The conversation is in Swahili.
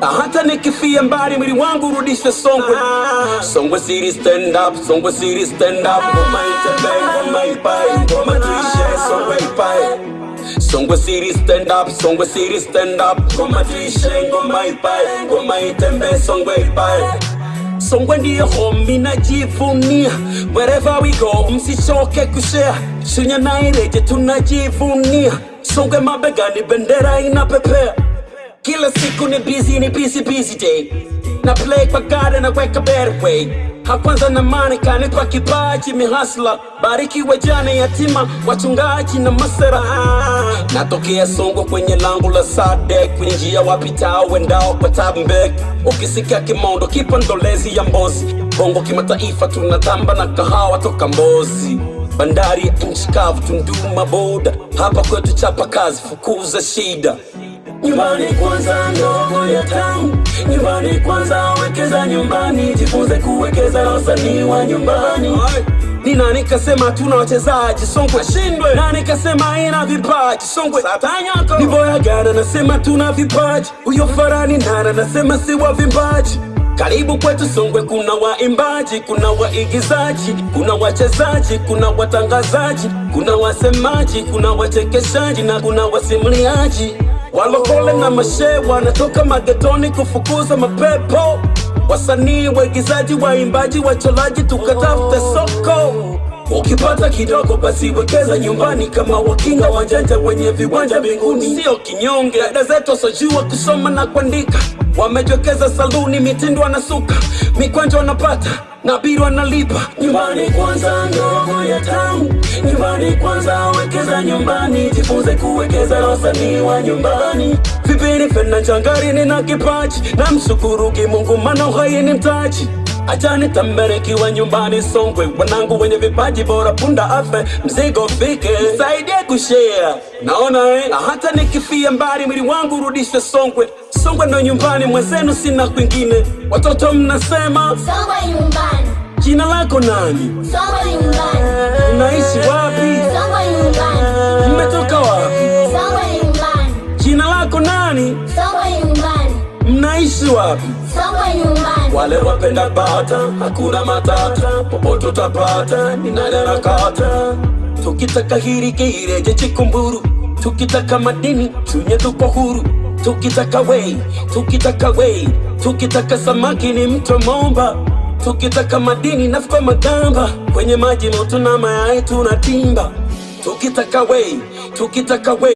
hata nikifia mbali mwili wangu rudishe Songwe. Songwe City stand up, Songwe City stand up. Ngoma itembee, ngoma ipae, ngoma tuishe, Songwe ipae. Songwe City stand up, Songwe City stand up. Ngoma tuishe, ngoma ipae, ngoma itembee, Songwe ipae. Songwe ndiyo home najivunia, wherever we go msichoke kushare. Shunya na Ileje tunajivunia, Songwe mabegani bendera inapepea. Kila siku ni busy day. Na play kwa God na weka better way. Hakwanza na marekani kwa kipaji mihasla. Barikiwe jane yatima, wachungaji na masera. Natokea Songwe kwenye lango la Sadek, kwenye njia wapitao wendao kwa Tabmbek. Ukisikia Kimondo kipandolezi ya Mbozi, Bongo kimataifa tunatamba na kahawa toka Mbozi. Bandari ya nchi kavu Tunduma boda, hapa kwetu chapa kazi fukuza shida. Nyumbani kwanza ndogo ya town, nyumbani kwanza wekeza nyumbani, jifunze kuwekeza wasanii wa nyumbani. Ni nani kasema tuna wachezaji Songwe shindwe? Nani kasema ina vipaji Songwe satanyako? Ni Boya Gana nasema tuna vipaji, huyo Farani Nara nasema si wa vipaji. Karibu kwetu Songwe kuna waimbaji, kuna waigizaji, kuna wachezaji, kuna watangazaji, kuna wasemaji, kuna wachekeshaji na kuna wasimuliaji. Walokole na mashe wanatoka magetoni kufukuza mapepo. Wasanii, waigizaji, waimbaji, wacholaji tukatafute soko. Ukipata kidogo basi wekeza nyumbani, kama wakinga wajanja wenye viwanja mbinguni. Sio kinyonge, dada zetu wasojua kusoma na kuandika, wamejwekeza saluni, mitindo wanasuka, mikwanja wanapata na bili wanalipa. Nyumbani kwanza ndogo ya town, nyumbani kwanza wekeza nyumbani, jifunze kuwekeza wasanii wa nyumbani. Vipini Fena Jangari nina kipaji, na mshukuru Mungu maana uhai ni mtaji. Acha nitamberekiwa nyumbani Songwe, wanangu wenye vipaji bora punda afe mzigo fike. Nisaidie kushare, naona na hata nikifia mbali mwili wangu rudishe Songwe. Songwe ndo nyumbani mwenzenu sina kwingine. Watoto mnasema Songwe nyumbani. Jina lako nani? Songwe nyumbani. Unaishi wapi? Songwe nyumbani. Mmetoka wapi? Songwe nyumbani. Jina lako nani? Songwe nyumbani. Mnaishi wapi? Songwe nyumbani. Wale wapenda bata, hakuna matata, popote utapata, ninalera kata. Tukitaka hirike Ileje Chikumburu, tukitaka madini tunye tupo huru. Tukitaka wei, tukitaka samaki ni mto Momba. Tukitaka madini nafuka Magamba, kwenye maji moto na mayai tunatimba. Tukitaka wei